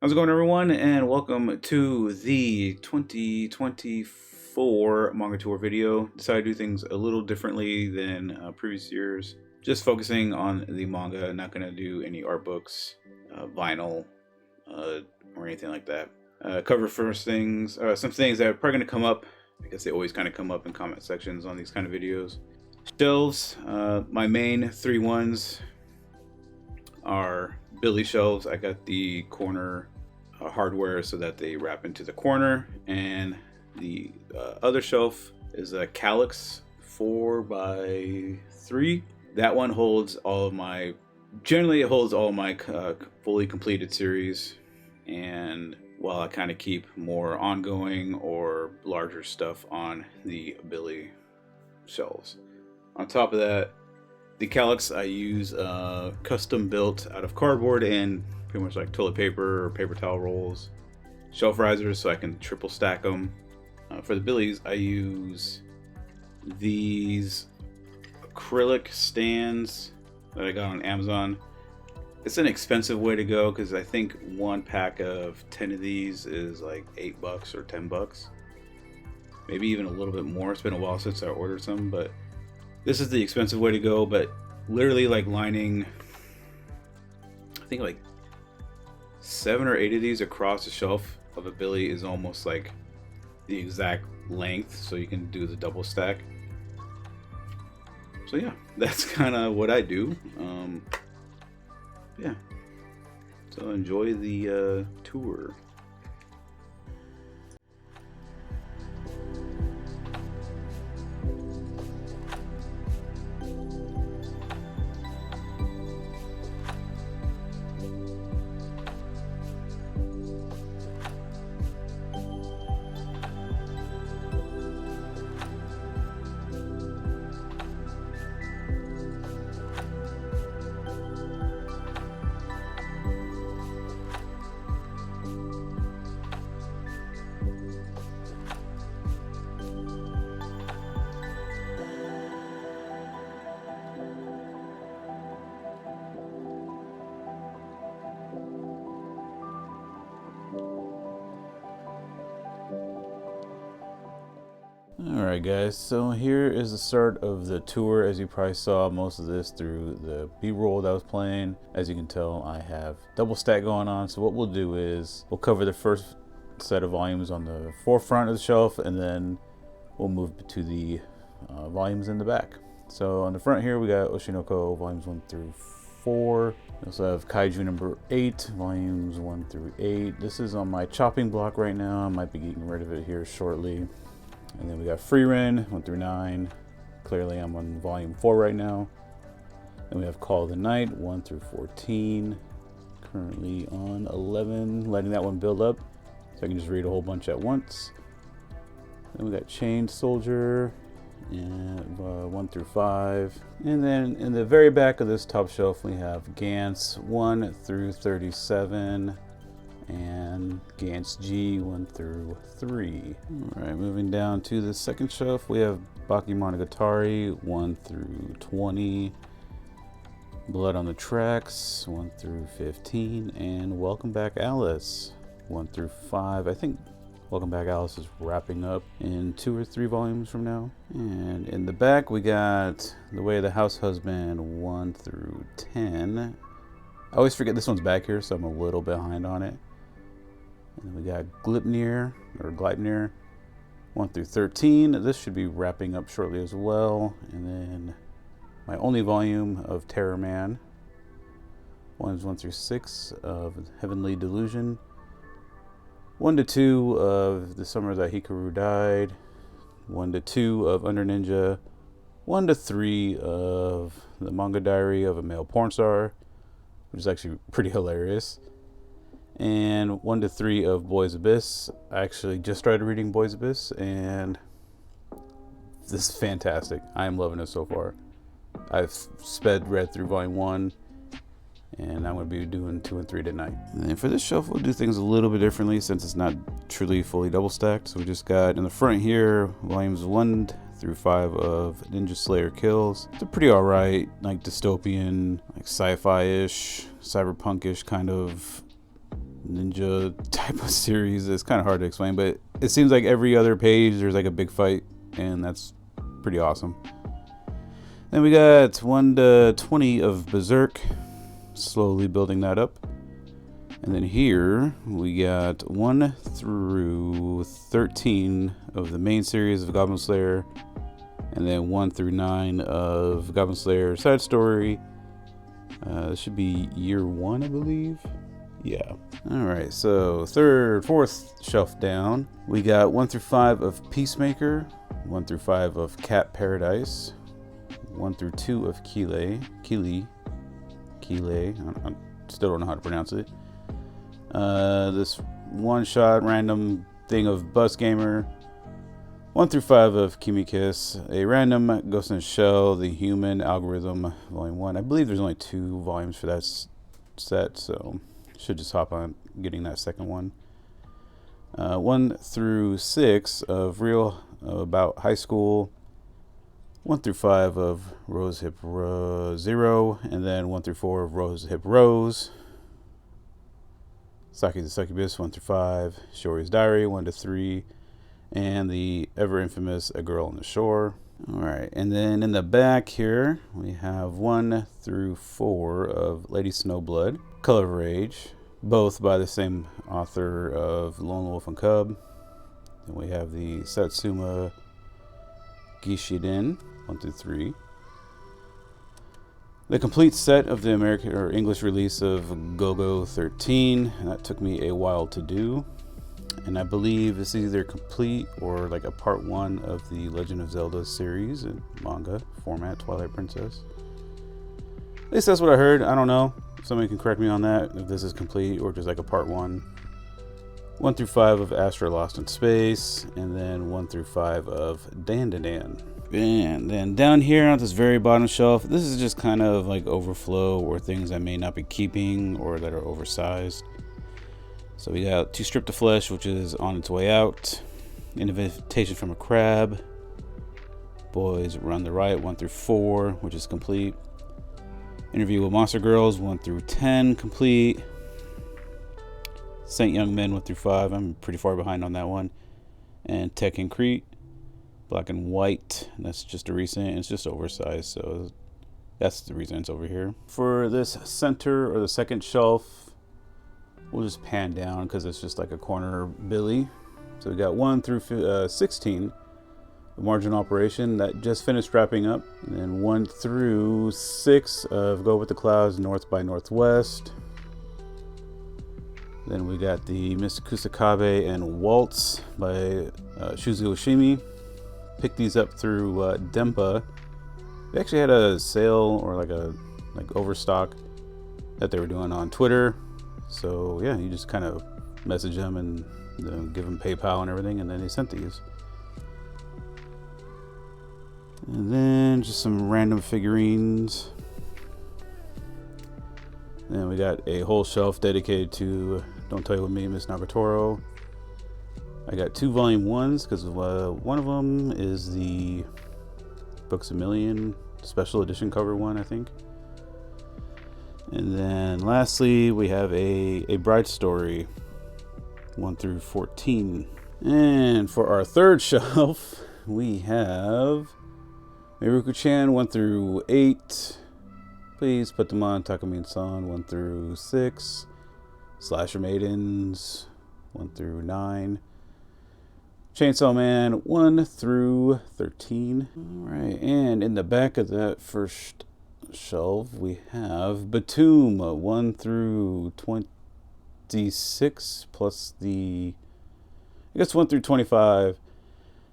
How's it going, everyone? And welcome to the 2024 manga tour video. Decided to do things a little differently than previous years. Just focusing on the manga, not going to do any art books, vinyl, or anything like that. Cover first things, some things that are probably going to come up. I guess they always kind of come up in comment sections on these kind of videos. Shelves, my main three ones are Billy shelves. I got the corner hardware so that they wrap into the corner, and the other shelf is a Kallax 4x3. That one holds all of my, generally it holds all my fully completed series, and while I kind of keep more ongoing or larger stuff on the Billy shelves. On top of that, the Kallax I use custom built out of cardboard and pretty much like toilet paper or paper towel rolls, shelf risers so I can triple stack them. For the Billies, I use these acrylic stands that I got on Amazon. It's an expensive way to go because I think one pack of 10 of these is like $8 or $10, maybe even a little bit more. It's been a while since I ordered some, but this is the expensive way to go. But literally, like lining, I think like 7 or 8 of these across the shelf of a Billy is almost like the exact length, so you can do the double stack. So yeah, that's kind of what I do. Yeah, so enjoy the tour. Alright guys, so here is the start of the tour. As you probably saw most of this through the B-roll that I was playing. As you can tell, I have double stack going on. So what we'll do is we'll cover the first set of volumes on the forefront of the shelf, and then we'll move to the volumes in the back. So on the front here we got Oshinoko volumes 1 through 4. We also have Kaiju number 8, volumes 1 through 8. This is on my chopping block right now. I might be getting rid of it here shortly. And then we got Frieren 1 through 9. Clearly I'm on volume 4 right now. Then we have Call of the Night 1 through 14. Currently on 11, letting that one build up so I can just read a whole bunch at once. Then we got Chained Soldier and 1 through 5. And then in the very back of this top shelf we have Gantz 1 through 37. And Gantz G 1 through 3. Alright, moving down to the second shelf, we have Bakemonogatari 1 through 20, Blood on the Tracks 1 through 15, and Welcome Back Alice 1 through 5. I think Welcome Back Alice is wrapping up in 2 or 3 volumes from now. And in the back we got The Way of the House Husband 1 through 10. I always forget this one's back here, so I'm a little behind on it. And then we got Gleipnir 1 through 13. This should be wrapping up shortly as well. And then my only volume of Terror Man, volumes 1 through 6 of Heavenly Delusion, 1 to 2 of The Summer That Hikaru Died, 1 to 2 of Under Ninja, 1 to 3 of The Manga Diary of a Male Porn Star, which is actually pretty hilarious, and 1 to 3 of Boys Abyss. I actually just started reading Boys Abyss, and this is fantastic. I am loving it so far. I've read through volume 1, and I'm going to be doing 2 and 3 tonight. And for this shelf, we'll do things a little bit differently since it's not truly fully double stacked. So we just got in the front here volumes 1 through 5 of Ninja Slayer Kills. It's a pretty alright, like dystopian, like sci-fi-ish, cyberpunk-ish kind of ninja type of series. It's kind of hard to explain, but it seems like every other page there's like a big fight, and that's pretty awesome. Then we got 1 to 20 of Berserk, slowly building that up. And then here we got 1 through 13 of the main series of Goblin Slayer, and then 1 through 9 of Goblin Slayer side story. This should be year 1, I believe. Yeah. Alright, so fourth shelf down, we got 1 through 5 of Peacemaker, 1 through 5 of Cat Paradise, 1 through 2 of Kile. I still don't know how to pronounce it. This one-shot random thing of Bus Gamer, 1 through 5 of Kimi Kiss, a random Ghost in the Shell, The Human Algorithm, Volume 1. I believe there's only 2 volumes for that set, so should just hop on getting that second one. 1 through 6 of Real About High School, 1 through 5 of Rose Hip Zero, and then 1 through 4 of Rose Hip Rose. Saki the Succubus, 1 through 5, Shiori's Diary, 1 to 3, and the ever infamous A Girl on the Shore. Alright, and then in the back here, we have 1 through 4 of Lady Snowblood, Color of Rage, both by the same author of Lone Wolf and Cub. Then we have the Satsuma Gishiden, 1 through 3. The complete set of the American or English release of Go-Go 13, and that took me a while to do. And I believe it's either complete or like a part 1 of the Legend of Zelda series in manga format, Twilight Princess. At least that's what I heard. I don't know. Somebody can correct me on that, if this is complete or just like a part 1. 1 through 5 of Astra Lost in Space, and then 1 through 5 of Dandadan. And then down here on this very bottom shelf, this is just kind of like overflow or things I may not be keeping or that are oversized. So we got 2 Stripped of Flesh, which is on its way out. An Invitation from a Crab. Boys Run the Riot, 1 through 4, which is complete. Interview with Monster Girls, 1 through 10, complete. Saint Young Men, 1 through 5. I'm pretty far behind on that one. And Tekken Crete, Black and White. That's just a recent. It's just oversized, so that's the reason it's over here. For this center or the second shelf, we'll just pan down because it's just like a corner Billy. So we got 1 through 16, Margin Operation, that just finished wrapping up. And then 1 through 6 of Go With the Clouds, North by Northwest. Then we got the Mr. Kusakabe and Waltz by Shuzo Oshimi. Picked these up through Dempa. They actually had a sale or like overstock that they were doing on Twitter. So yeah, you just kind of message them and give them PayPal and everything, and then they sent these. And then just some random figurines. Then we got a whole shelf dedicated to Don't Toy With Me, Miss Nagatoro. I got 2 volume 1s because one of them is the Books A Million special edition cover one, I think. And then lastly, we have a Bride Story, 1 through 14. And for our third shelf, we have Miruku-chan, 1 through 8. Please put them on. Takumi-san, 1 through 6. Slasher Maidens, 1 through 9. Chainsaw Man, 1 through 13. Alright, and in the back of that first shelf, we have Batum, 1 through 26, plus the, I guess 1 through 25,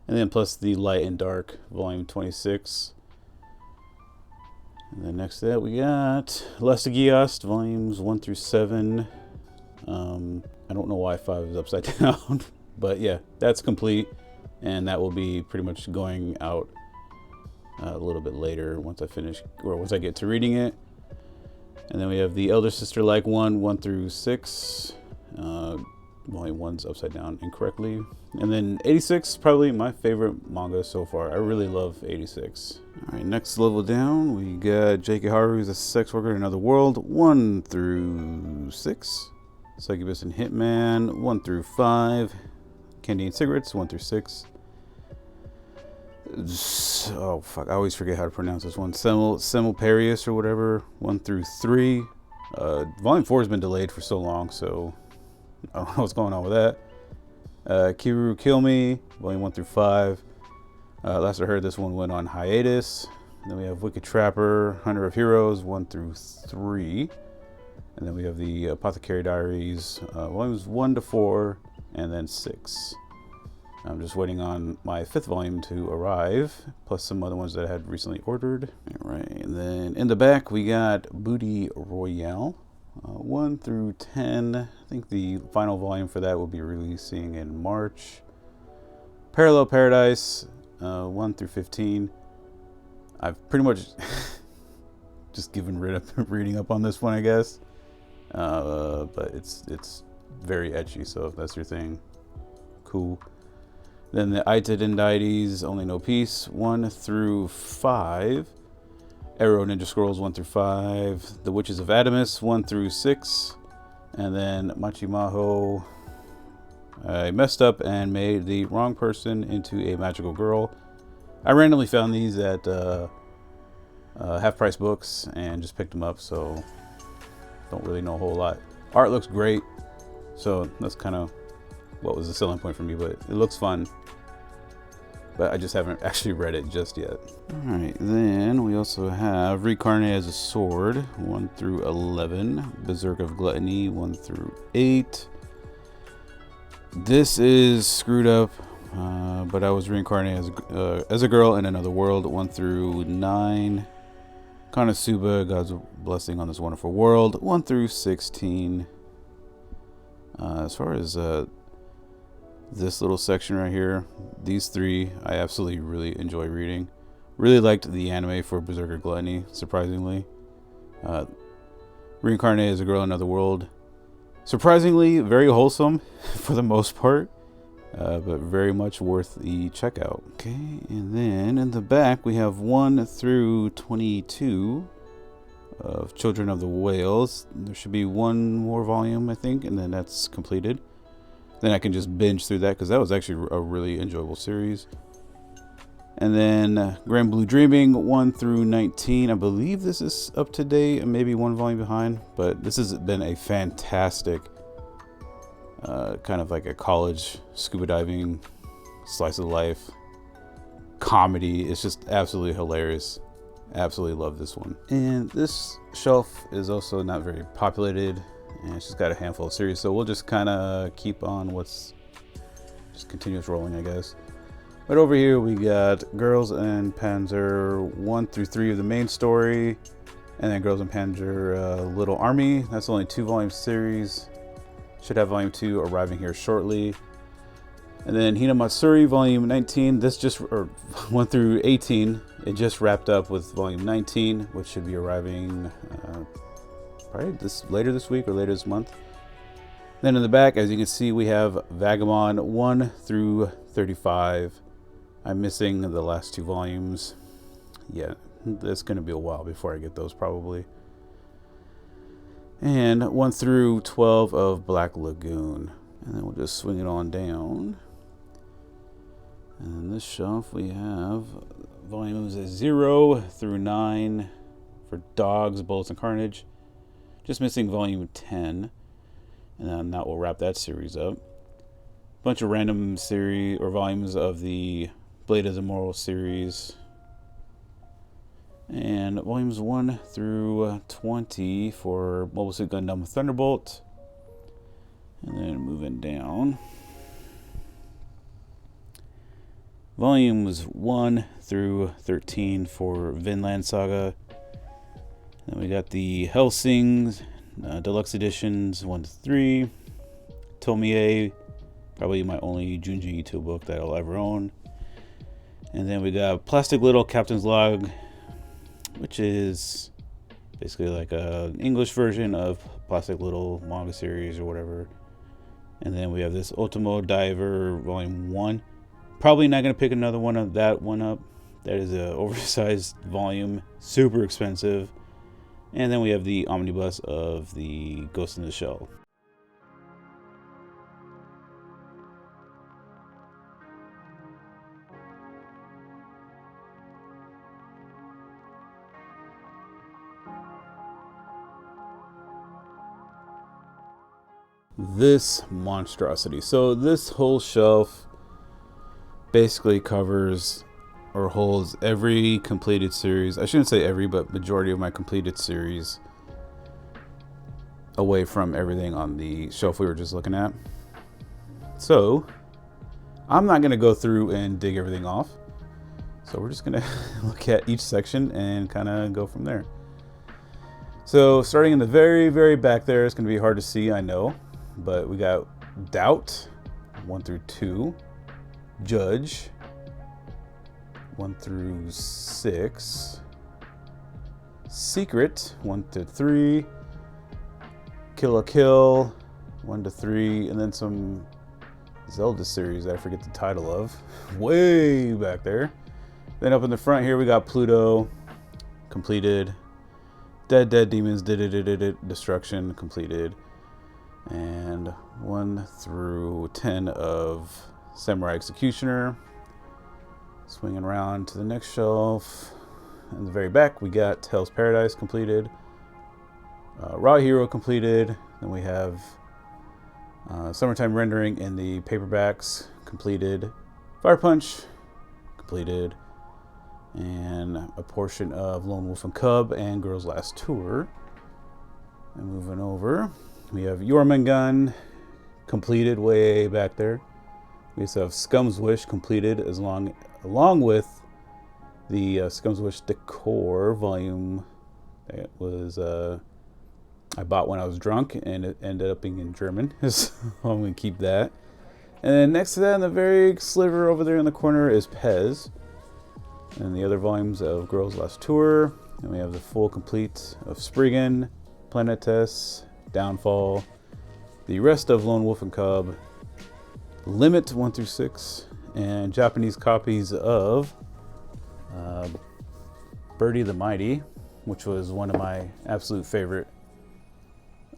and then plus the Light and Dark, volume 26. And then next to that, we got Lesagiast, volumes 1 through 7. I don't know why 5 is upside down, but yeah, that's complete, and that will be pretty much going out a little bit later once I finish, or once I get to reading it. And then we have the Elder Sister Like 1 through 6. Volume 1's upside down incorrectly. And then 86, probably my favorite manga so far. I really love 86. All right, next level down, we got J.K. Haru's A Sex Worker in Another World, 1 through 6. Succubus and Hitman 1 through 5. Candy and Cigarettes 1 through 6. Oh fuck, I always forget how to pronounce this one. Simulparius or whatever 1 through 3. Volume 4 has been delayed for so long, so I don't know what's going on with that. Kiru Kill Me, Volume 1 through 5. Last I heard, this one went on hiatus. Then we have Wicked Trapper, Hunter of Heroes 1 through 3. And then we have the Apothecary Diaries, volumes 1 to 4, and then 6. I'm just waiting on my 5th volume to arrive, plus some other ones that I had recently ordered. All right, and then in the back we got Booty Royale, 1 through 10. I think the final volume for that will be releasing in March. Parallel Paradise, 1 through 15. I've pretty much just given reading up on this one, I guess. But it's very ecchi, so if that's your thing, cool. Then the Aita Deities, Only No Peace, 1 through 5. Arrow Ninja Scrolls 1 through 5. The Witches of Adamus 1 through 6. And then Machimaho. I messed up and made the wrong person into a magical girl. I randomly found these at Half Price Books and just picked them up, so don't really know a whole lot. Art looks great, so that's kind of what was the selling point for me, but it looks fun. But I just haven't actually read it just yet. Alright, then we also have Reincarnate as a Sword, 1 through 11. Berserk of Gluttony, 1 through 8. This is screwed up, but I was reincarnated as a girl in another world, 1 through 9. Konosuba, God's Blessing on This Wonderful World, 1 through 16. As far as this little section right here, these 3 I absolutely really enjoy reading. Really liked the anime for Berserker Gluttony, surprisingly. Reincarnated as a Girl in Another World, surprisingly very wholesome for the most part, but very much worth the checkout. Okay, and then in the back we have 1 through 22 of Children of the Whales. There should be 1 more volume, I think, and then that's completed. Then I can just binge through that, because that was actually a really enjoyable series. And then Grand Blue Dreaming 1 through 19. I believe this is up to date, maybe 1 volume behind, but this has been a fantastic kind of like a college scuba diving slice of life comedy. It's just absolutely hilarious. Absolutely love this one. And this shelf is also not very populated, and it's just got a handful of series, so we'll just kind of keep on what's just continuous rolling, I guess. But over here we got Girls and Panzer 1 through 3 of the main story, and then Girls and Panzer Little Army. That's only 2 volume series. Should have volume 2 arriving here shortly. And then Hinamatsuri volume 19. This just, or 1 through 18. It just wrapped up with volume 19, which should be arriving probably later this week or later this month. Then in the back, as you can see, we have Vagabond 1 through 35. I'm missing the last 2 volumes. Yeah, it's going to be a while before I get those probably. And 1 through 12 of Black Lagoon. And then we'll just swing it on down. And on this shelf we have volumes 0 through 9 for Dogs, Bullets, and Carnage. Just missing volume 10. And then that will wrap that series up. Bunch of random series or volumes of the Blade of the Moral series. And volumes 1 through 20 for Mobile Suit Gundam Thunderbolt. And then moving down. Volumes 1 through 13 for Vinland Saga. Then we got the Hellsing Deluxe Editions 1 to 3. Tomie, probably my only Junji Ito book that I'll ever own. And then we got Plastic Little Captain's Log, which is basically like an English version of Plastic Little manga series or whatever. And then we have this Ultimo Diver Volume 1. Probably not going to pick another one of that one up. That is an oversized volume, super expensive. And then we have the omnibus of the Ghost in the Shell. this monstrosity. So this whole shelf basically covers or holds every completed series. I shouldn't say every, but majority of my completed series, away from everything on the shelf we were just looking at. So I'm not going to go through and dig everything off. So we're just going to look at each section and kind of go from there. So starting in the very, very back there, it's going to be hard to see, I know, but we got Doubt 1 through 2, Judge 1 through 6, Secret 1 to 3, Kill a Kill 1 to 3, and then some Zelda series that I forget the title of, way back there. Then up in the front here we got Pluto, completed. Dead Demons, Destruction, completed. And 1 through 10 of Samurai Executioner. Swinging around to the next shelf. In the very back, we got Hell's Paradise, completed. Raw Hero, completed. Then we have Summertime Rendering in the paperbacks, completed. Fire Punch, completed. And a portion of Lone Wolf and Cub and Girl's Last Tour. And moving over, we have Jormungand, completed way back there. We also have Scum's Wish, completed along with the Scum's Wish Decor volume. It was I bought when I was drunk, and it ended up being in German, so I'm gonna keep that. And then next to that, in the very sliver over there in the corner, is Pez, and the other volumes of Girl's Last Tour. And we have the full complete of Spriggan, Planet Test, Downfall, the rest of Lone Wolf and Cub, Limit 1 through 6, and Japanese copies of Birdie the Mighty, which was one of my absolute favorite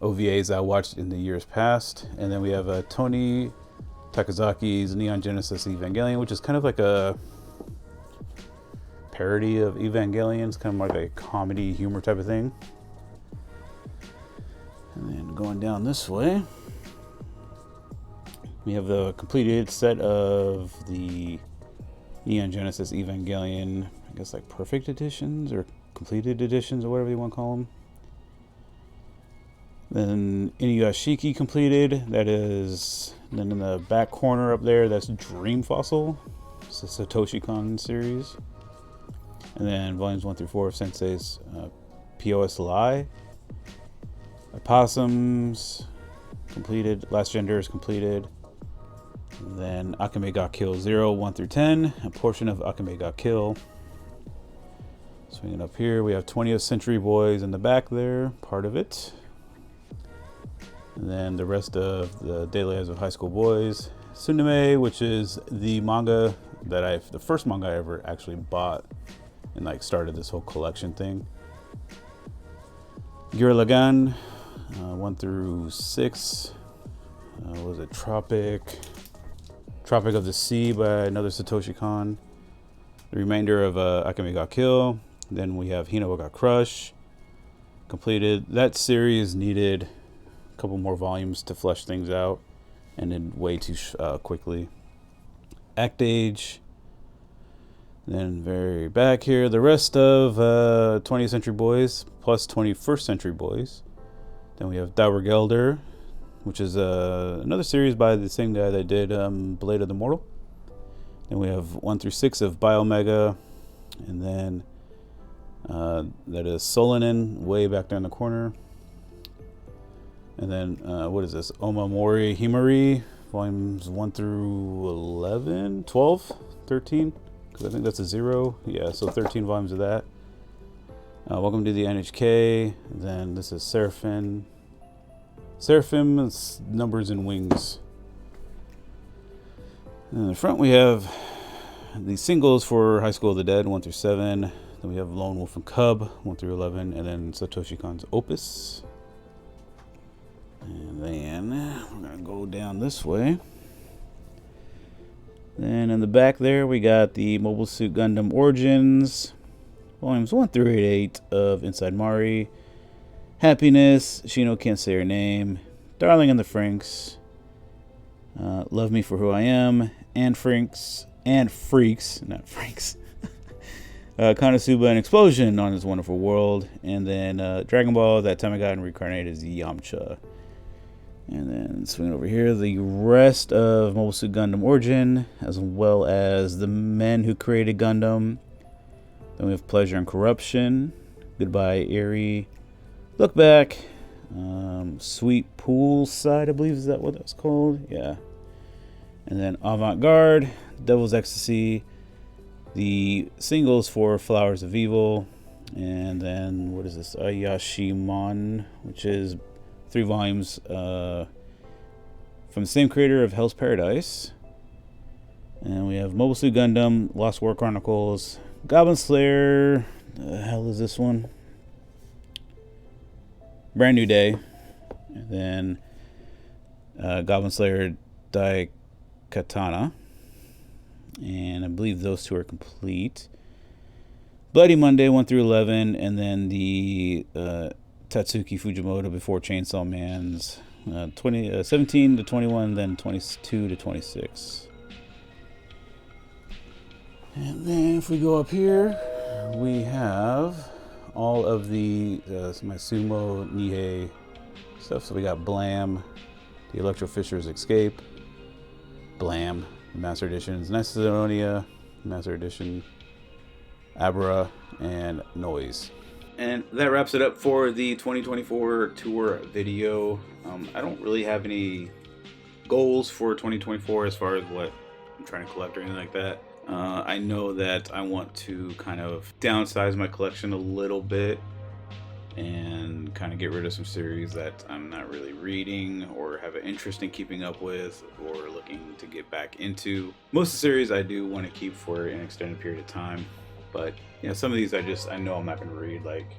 OVAs I watched in the years past. And then we have Tony Takazaki's Neon Genesis Evangelion, which is kind of like a parody of Evangelion. It's kind of like a comedy humor type of thing. And then going down this way, we have the completed set of the Neon Genesis Evangelion, I guess like perfect editions or completed editions or whatever you want to call them. Then Inuyashiki completed, that is. And then in the back corner up there, that's Dream Fossil. It's the Satoshi Kon series. And then volumes 1 through 4 of Sensei's POS Lie. Opossums completed. Last Gender is completed. And then Akame ga Kill 0, 1 through 10. A portion of Akame ga Kill. Swinging up here, we have 20th Century Boys in the back there, part of it. And then the rest of the Daily Lives of High School Boys. Tsuneme, which is the manga that the first manga I ever actually bought and like started this whole collection thing. Gurren Lagann, 1 through 6. What was it? Tropic of the Sea by another Satoshi Kon. The remainder of Akame ga Kill. Then we have Hino ga Crush, completed. That series needed a couple more volumes to flesh things out, and then way too quickly. Act Age. Then very back here, the rest of 20th Century Boys plus 21st Century Boys. Then we have Dauergelder, which is another series by the same guy that did Blade of the Mortal. Then we have 1 through 6 of Biomega, and then that is Solanin, way back there in the corner. And then what is this? Omamori Himari, volumes 1 through 11, 12, 13. Because I think that's a 0. Yeah, so 13 volumes of that. Welcome to the NHK. Then this is Seraphim. Seraphim is Numbers and Wings. And in the front we have the singles for High School of the Dead, 1 through 7. Then we have Lone Wolf and Cub, 1 through 11. And then Satoshi Kon's Opus. And then we're going to go down this way. Then in the back there, we got the Mobile Suit Gundam Origins, volumes 1 through 8 of Inside Mari, Happiness, Shino Can't Say Her Name, Darling and the Franks, Love Me for Who I Am, and Freaks, not Franks. Konosuba and Explosion on His Wonderful World, and then Dragon Ball, That Time I Got Reincarnated as Yamcha. And then swinging over here, the rest of Mobile Suit Gundam Origin, as well as the men who created Gundam. Then we have Pleasure and Corruption, Goodbye Eerie, Look Back, Sweet Poolside, I believe, is that what that's called? Yeah. And then Avant Garde, Devil's Ecstasy, the singles for Flowers of Evil, and then what is this? Ayashimon, which is 3 volumes from the same creator of Hell's Paradise. And we have Mobile Suit Gundam, Lost War Chronicles, Goblin Slayer. The hell is this one? Brand New Day. And then Goblin Slayer Daikatana. And I believe those 2 are complete. Bloody Monday 1 through 11, and then the Tatsuki Fujimoto Before Chainsaw Man's 17 to 21, then 22 to 26. And then if we go up here, we have all of the my Sumo Nihei stuff. So we got Blam, the Electro Fisher's Escape, Blam, Master Editions, Macedonia, Master Edition, Abra, and Noise. And that wraps it up for the 2024 tour video. I don't really have any goals for 2024 as far as what I'm trying to collect or anything like that. I know that I want to kind of downsize my collection a little bit and kind of get rid of some series that I'm not really reading or have an interest in keeping up with or looking to get back into. Most of the series I do want to keep for an extended period of time, but you know, some of these I know I'm not going to read, like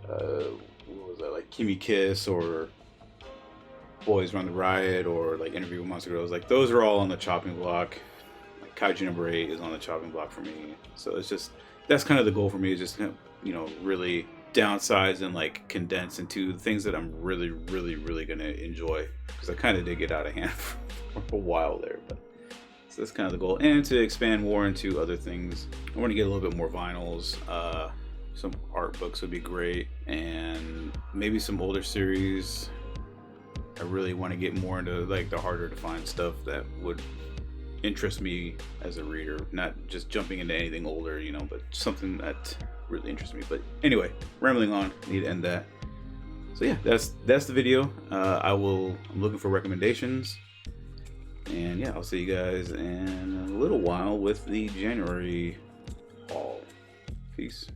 what was that, like Kimmy Kiss or Boys Run the Riot or like Interview with Monster Girls. Like those are all on the chopping block. Like Kaiju number 8 is on the chopping block for me. So it's just, that's kind of the goal for me, is just, you know, really downsize and like condense into things that I'm really gonna enjoy, because I kind of did get out of hand for a while there. But so that's kind of the goal, and to expand more into other things. I want to get a little bit more vinyls, some art books would be great, and maybe some older series. I really want to get more into like the harder to find stuff that would interest me as a reader, not just jumping into anything older, you know, but something that really interests me. But anyway, rambling on, I need to end that. So yeah, that's the video. I'm looking for recommendations, and yeah, I'll see you guys in a little while with the January haul. Peace.